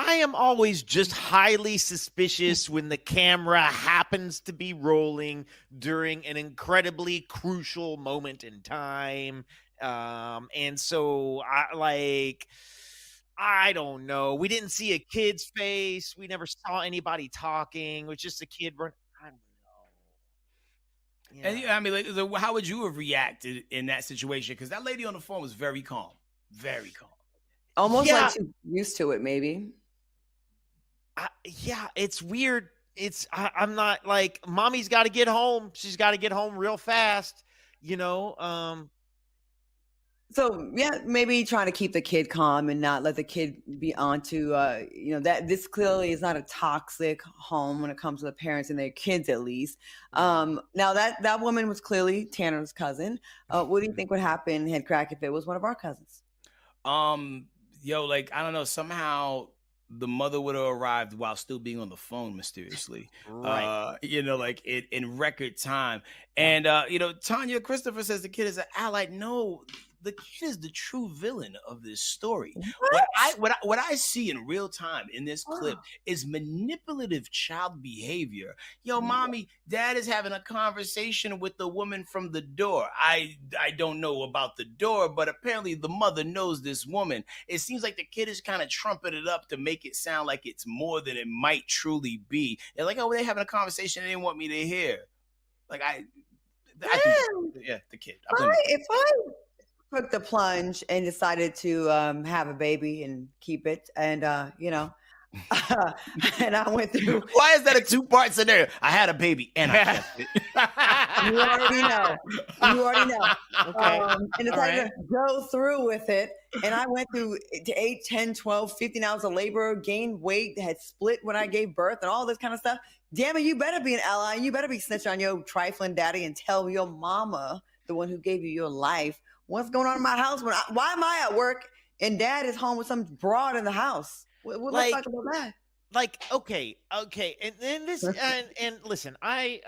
I am always just highly suspicious when the camera happens to be rolling during an incredibly crucial moment in time. And so I don't know. We didn't see a kid's face. We never saw anybody talking. It was just a kid running. I don't know. And I mean, like, how would you have reacted in that situation? Because that lady on the phone was very calm, very calm. Almost like she's used to it, maybe. Yeah, it's weird. I'm not like, mommy's got to get home. She's got to get home real fast, you know. So yeah, maybe trying to keep the kid calm and not let the kid be onto, that this clearly is not a toxic home when it comes to the parents and their kids, at least. Now that woman was clearly Tanner's cousin. What do you think would happen, Headkrack, if it was one of our cousins? I don't know. Somehow the mother would have arrived while still being on the phone mysteriously, right? In record time. And Tanya Christopher says the kid is an ally. No, the kid is the true villain of this story. What I see in real time in this clip is manipulative child behavior. Mommy, dad is having a conversation with the woman from the door. I don't know about the door, but apparently the mother knows this woman. It seems like the kid is kind of trumpeted up to make it sound like it's more than it might truly be. They're like, oh, they're having a conversation they didn't want me to hear. Like the kid. If I took the plunge and decided to have a baby and keep it, and and I went through. Why is that a two-part scenario? I had a baby and I kept it. You already know. Okay. And decided to go through with it. And I went through 8, 10, 12, 15 hours of labor, gained weight, had split when I gave birth and all this kind of stuff. Damn it, you better be an ally. You better be snitching on your trifling daddy and tell your mama, the one who gave you your life, what's going on in my house? Why am I at work and dad is home with some broad in the house? Let's talk about that. Like, okay. And then this, and listen, I'm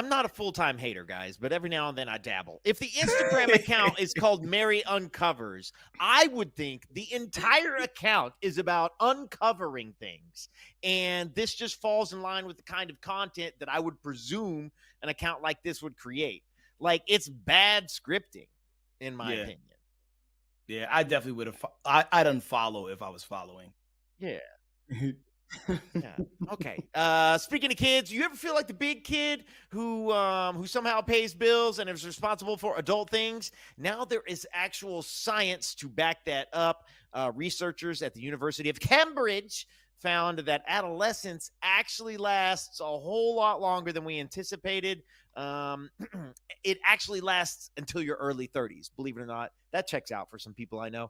not a full-time hater, guys, but every now and then I dabble. If the Instagram account is called Mary Uncovers, I would think the entire account is about uncovering things. And this just falls in line with the kind of content that I would presume an account like this would create. Like, it's bad scripting, in my opinion. Yeah, I definitely would have. I'd unfollow if I was following. Yeah. Yeah. Okay. Speaking of kids, you ever feel like the big kid who somehow pays bills and is responsible for adult things? Now there is actual science to back that up. Researchers at the University of Cambridge found that adolescence actually lasts a whole lot longer than we anticipated. It actually lasts until your early 30s, believe it or not. That checks out for some people I know.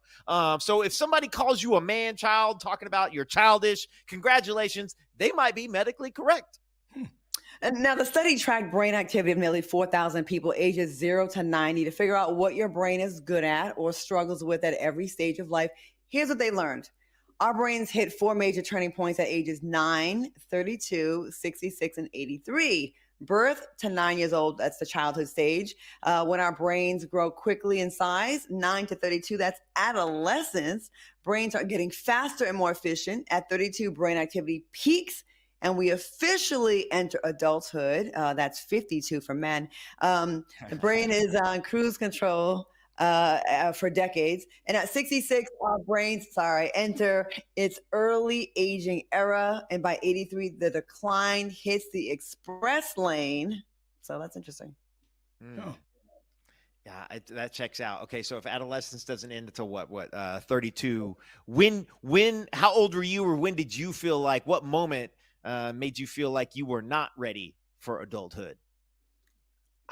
So if somebody calls you a man child talking about you're childish, congratulations, they might be medically correct. And now the study tracked brain activity of nearly 4,000 people ages 0 to 90 to figure out what your brain is good at or struggles with at every stage of life. Here's what they learned. Our brains hit 4 major turning points at ages 9, 32, 66, and 83. Birth to 9 years old, that's the childhood stage. When our brains grow quickly in size, 9 to 32, that's adolescence. Brains are getting faster and more efficient. At 32, brain activity peaks, and we officially enter adulthood. That's 52 for men. The brain is on cruise control for decades. And at 66, our brains, enter its early aging era. And by 83, the decline hits the express lane. So that's interesting. Oh. Yeah, that checks out. Okay, so if adolescence doesn't end until what 32, how old were you, or when did you feel like, what moment made you feel like you were not ready for adulthood?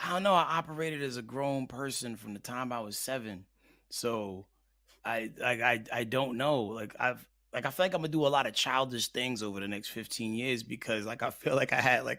I don't know. I operated as a grown person from the time I was 7. So I don't know. I feel like I'm gonna do a lot of childish things over the next 15 years because I feel like I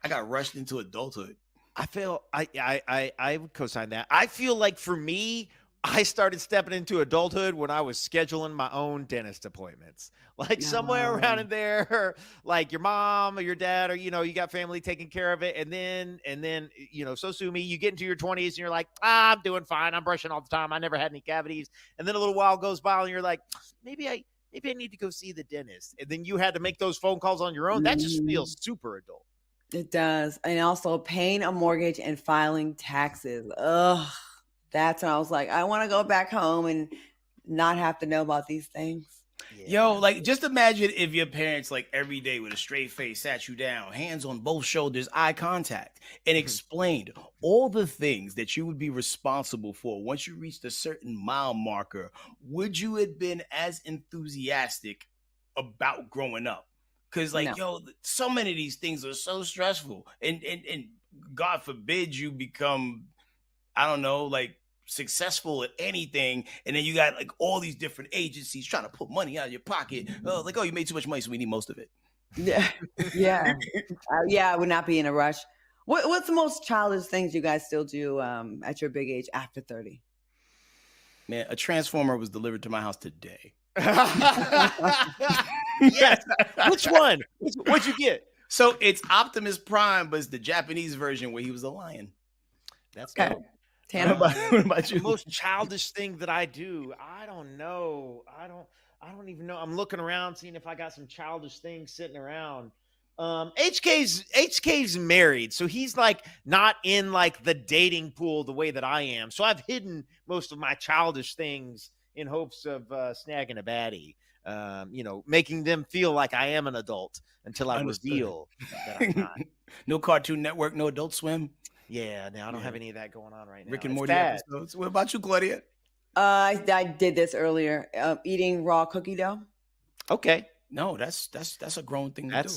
got rushed into adulthood. I would co-sign that. I feel like for me, I started stepping into adulthood when I was scheduling my own dentist appointments. Somewhere around in there, like your mom or your dad, or, you got family taking care of it. And then, so sue me, you get into your 20s and you're like, I'm doing fine. I'm brushing all the time. I never had any cavities. And then a little while goes by and you're like, maybe maybe I need to go see the dentist. And then you had to make those phone calls on your own. That just feels super adult. It does. And also paying a mortgage and filing taxes. Ugh. That's when I was like, I want to go back home and not have to know about these things. Yo, like, just imagine if your parents, like, every day with a straight face sat you down, hands on both shoulders, eye contact, and explained all the things that you would be responsible for once you reached a certain mile marker. Would you have been as enthusiastic about growing up? Because, like, yo, so many of these things are so stressful. And God forbid you become, I don't know, like, successful at anything, and then you got like all these different agencies trying to put money out of your pocket. Oh, like, oh, you made too much money, so we need most of it. Yeah. I would not be in a rush. What's the most childish things you guys still do at your big age after 30? Man, a transformer was delivered to my house today. Yes. Which one? What'd you get? So it's Optimus Prime, but it's the Japanese version where he was a lion. That's okay. Dope. What about you? The most childish thing that I do, I don't know. I don't even know. I'm looking around, seeing if I got some childish things sitting around. HK's married, so he's like not in like the dating pool the way that I am. So I've hidden most of my childish things in hopes of snagging a baddie. Making them feel like I am an adult until I reveal that I'm not. No Cartoon Network, no Adult Swim. Yeah, no, I don't have any of that going on right now. Rick and Morty episodes. What about you, Claudia? I did this earlier. Eating raw cookie dough. Okay. No, that's a grown thing to do.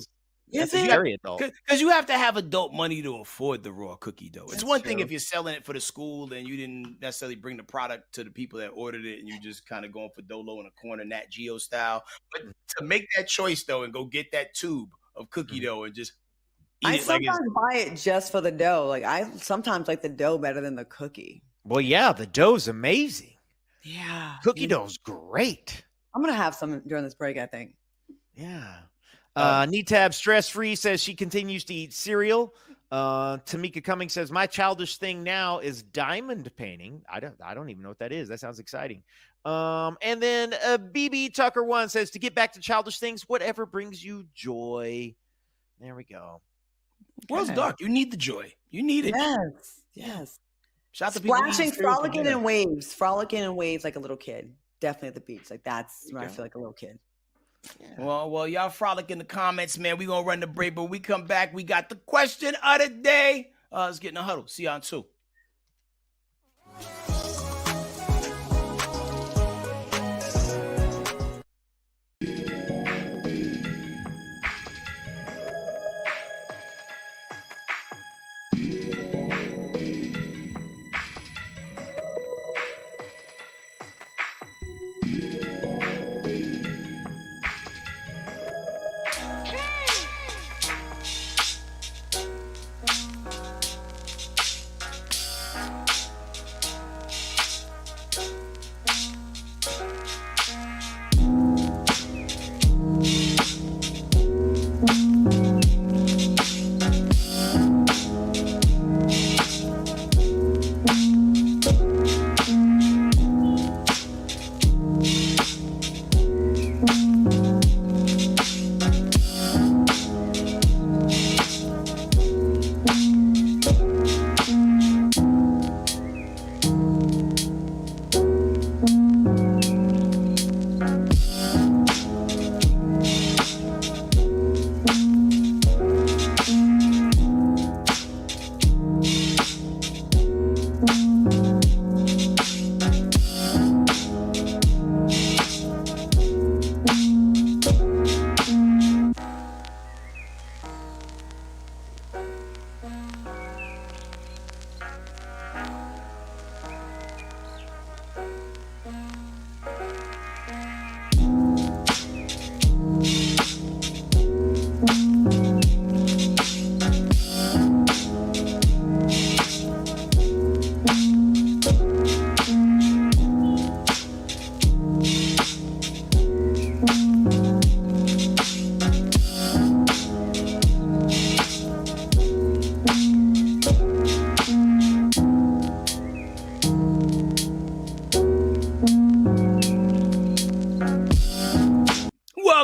That's very adult. Because you have to have adult money to afford the raw cookie dough. It's one thing true. if you're selling it for the school and you didn't necessarily bring the product to the people that ordered it and you just kind of going for Dolo in a corner, Nat Geo style. But to make that choice, though, and go get that tube of cookie dough and just I sometimes buy it just for the dough. Like I sometimes like the dough better than the cookie. Well, yeah, the dough's amazing. Yeah. Cookie dough's great. I'm going to have some during this break, I think. Yeah. Need to have stress-free says she continues to eat cereal. Tamika Cummings says, my childish thing now is diamond painting. I don't even know what that is. That sounds exciting. And then BB Tucker 1 says, to get back to childish things, whatever brings you joy. There we go. World's dark. You need the joy. You need it. Yes. Shout out to people Splashing, frolicking in waves like a little kid. Definitely at the beach. Like that's where I feel like a little kid. Yeah. Well, y'all frolic in the comments, man. We gonna run the break, but when we come back, we got the question of the day. Let's get in the huddle. See y'all in 2.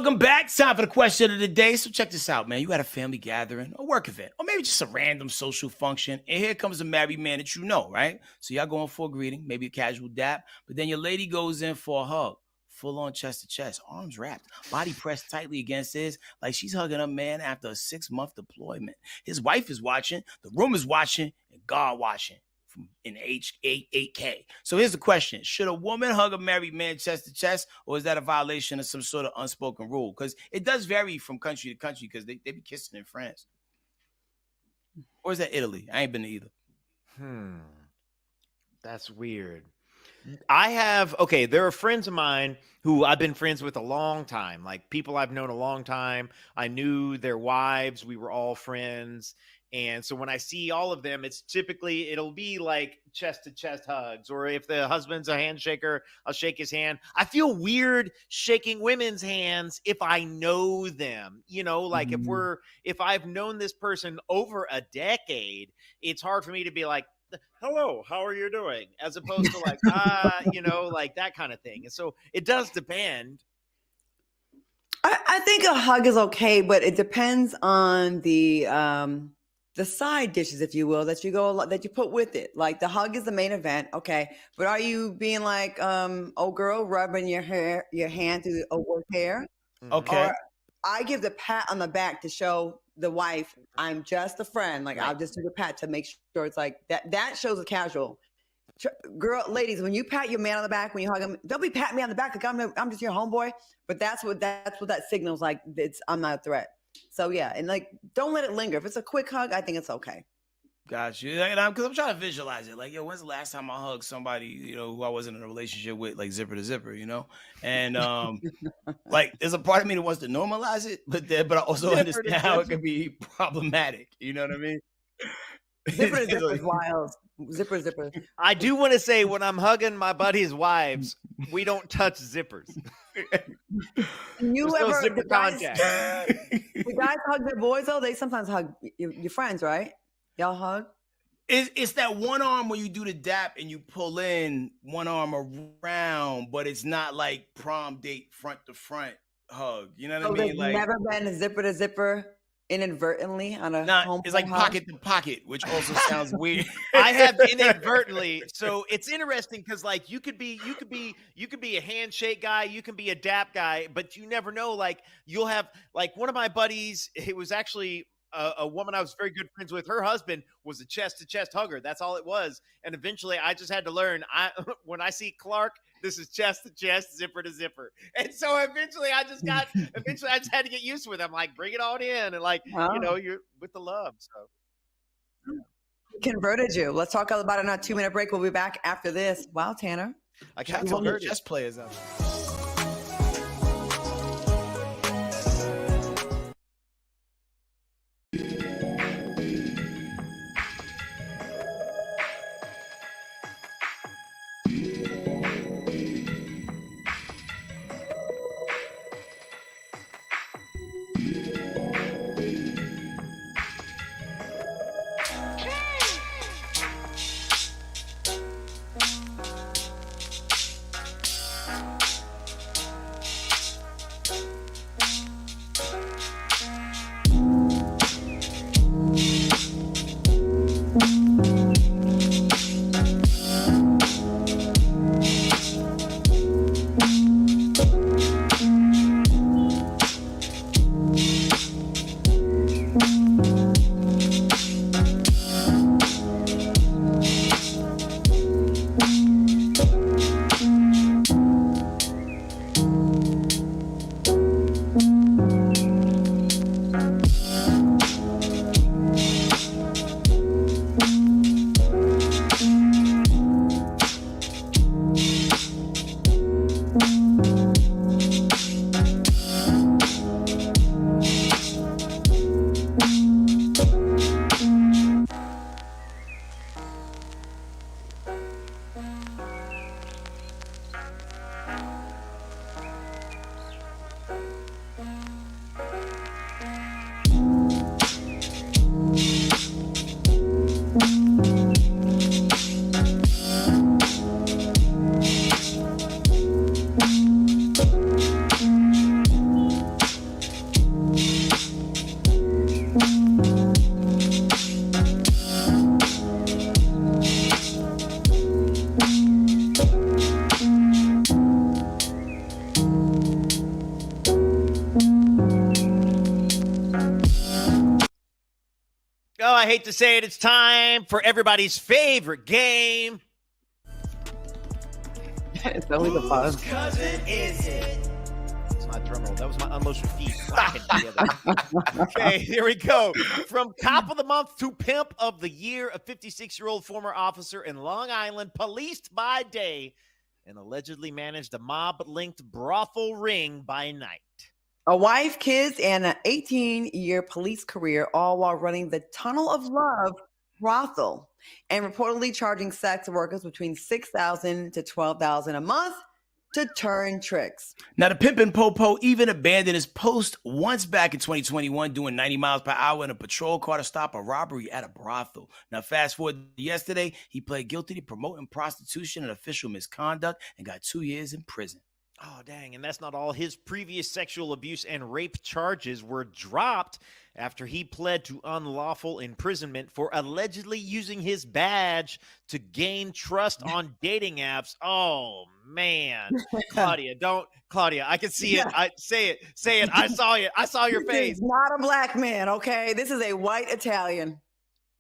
Welcome back. Time for the question of the day. So check this out, man. You had a family gathering, a work event, or maybe just a random social function. And here comes a married man that you know, right? So y'all going for a greeting, maybe a casual dap. But then your lady goes in for a hug. Full on chest to chest, arms wrapped, body pressed tightly against his, like she's hugging a man after a 6-month deployment. His wife is watching, the room is watching, and God watching from in H8K. So here's the question. Should a woman hug a married man chest to chest, or is that a violation of some sort of unspoken rule? Because it does vary from country to country, because they be kissing in France. Or is that Italy? I ain't been to either. That's weird. There are friends of mine who I've been friends with a long time, like people I've known a long time. I knew their wives. We were all friends. And so when I see all of them, it'll be like chest to chest hugs, or if the husband's a handshaker, I'll shake his hand. I feel weird shaking women's hands if I know them, like if I've known this person over a decade, it's hard for me to be like, hello, how are you doing? As opposed to like, like that kind of thing. And so it does depend. I think a hug is okay, but it depends on the side dishes, if you will, that you put with it. Like the hug is the main event, okay. But are you being like, oh girl, rubbing your hand through the work hair? Okay. Or I give the pat on the back to show the wife I'm just a friend. Like I'll just do the pat to make sure it's like that. That shows a casual. Girl, ladies, when you pat your man on the back, when you hug him, don't be patting me on the back like I'm just your homeboy. But that's what that signals, like I'm not a threat. So yeah, and like don't let it linger. If it's a quick hug, I think it's okay. Got you. Because I'm trying to visualize it. Like, when's the last time I hugged somebody, who I wasn't in a relationship with, like zipper to zipper, And like, there's a part of me that wants to normalize it, but I also understand how it could be problematic. You know what I mean? Zipper to zipper is wild. Zipper. I do want to say, when I'm hugging my buddies' wives, we don't touch zippers. The guys hug their boys though? They sometimes hug your friends, right? Y'all hug? It's that one arm when you do the dap and you pull in one arm around, but it's not like prom date front to front hug. You know what I mean? Like never been a zipper to zipper inadvertently on a home. It's like hug? Pocket to pocket, which also sounds weird. I have inadvertently. So it's interesting because like you could be a handshake guy, you can be a dap guy, but you never know. Like you'll have like one of my buddies. It was actually a woman I was very good friends with. Her husband was a chest to chest hugger. That's all it was. And eventually, I just had to learn. When I see Clark, this is chest to chest, zipper to zipper. And so eventually I just had to get used to it. I'm like, bring it on in. And like, you're with the love. So converted you. Let's talk about it on a 2-minute break. We'll be back after this. Wow, Tanner. I can't convert chess players out. I hate to say it, it's time for everybody's favorite game. It's always a pause. Cousin is it? That's my drum roll. That was my unloaded feet clapping together. Okay, here we go. From Cop of the Month to Pimp of the Year, a 56-year-old former officer in Long Island, policed by day and allegedly managed a mob-linked brothel ring by night. A wife, kids, and an 18-year police career, all while running the Tunnel of Love brothel and reportedly charging sex workers between $6,000 to $12,000 a month to turn tricks. Now, the pimpin' Popo even abandoned his post once back in 2021, doing 90 miles per hour in a patrol car to stop a robbery at a brothel. Now, fast forward to yesterday, he pled guilty to promoting prostitution and official misconduct and got 2 years in prison. Oh, dang. And that's not all. His previous sexual abuse and rape charges were dropped after he pled to unlawful imprisonment for allegedly using his badge to gain trust on dating apps. Oh, man. Claudia, I can see it. Say it. I saw it. I saw your face. This is not a black man, okay? This is a white Italian.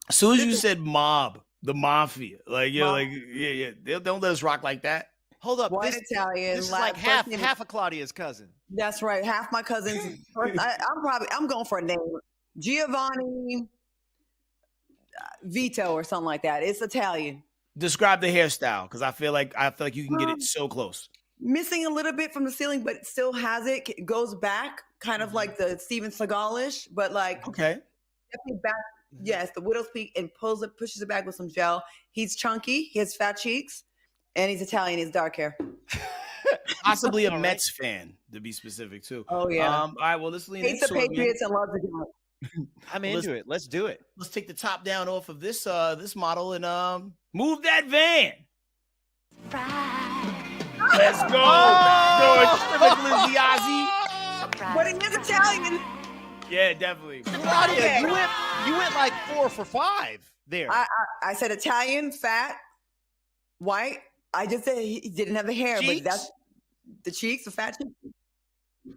As soon as you said mob, the mafia, don't let us rock like that. Hold up. White Italian. This is like half of Claudia's cousin. That's right. Half my cousins. I'm going for a name. Giovanni Vito or something like that. It's Italian. Describe the hairstyle, because I feel like you can get it so close. Missing a little bit from the ceiling, but it still has it. It goes back, kind of like the Steven Seagal-ish, but like definitely back. Yes, the widow's peak, and pushes it back with some gel. He's chunky. He has fat cheeks. And he's Italian. He's dark hair. Possibly a Mets fan, to be specific, too. Oh, yeah. All right, well, let's lean into it. Hates the Patriots and loves the Giants. I'm into it. Let's do it. Let's take the top down off of this model and move that van. Let's go. But he is Italian. Yeah, definitely. Claudia, you went like 4 for 5 there. I said Italian, fat, white. I just said he didn't have the hair, cheeks? But that's the cheeks, the fat cheeks.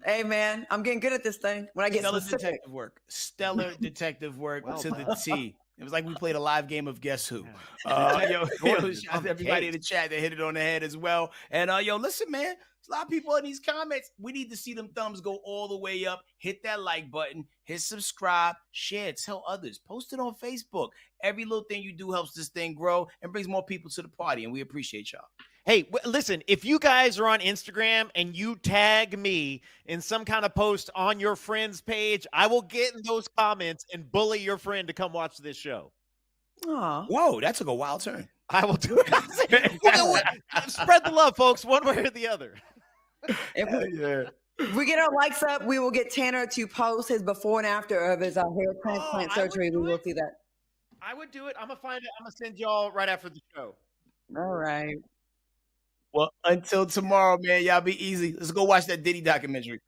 Hey, man, I'm getting good at this thing. When I get specific. Stellar detective work to the T. It was like we played a live game of Guess Who. Shout out to everybody in the chat that hit it on the head as well. And listen, man, there's a lot of people in these comments. We need to see them thumbs go all the way up. Hit that like button, hit subscribe, share, tell others, post it on Facebook. Every little thing you do helps this thing grow and brings more people to the party, and we appreciate y'all. Hey, listen, if you guys are on Instagram and you tag me in some kind of post on your friend's page, I will get in those comments and bully your friend to come watch this show. Aww. Whoa, that took a wild turn. I will do it. Spread the love, folks, one way or the other. If we get our likes up, we will get Tanner to post his before and after of his hair transplant surgery. We will see that. I would do it. I'm going to find it. I'm going to send y'all right after the show. All right. Well, until tomorrow, man, y'all be easy. Let's go watch that Diddy documentary.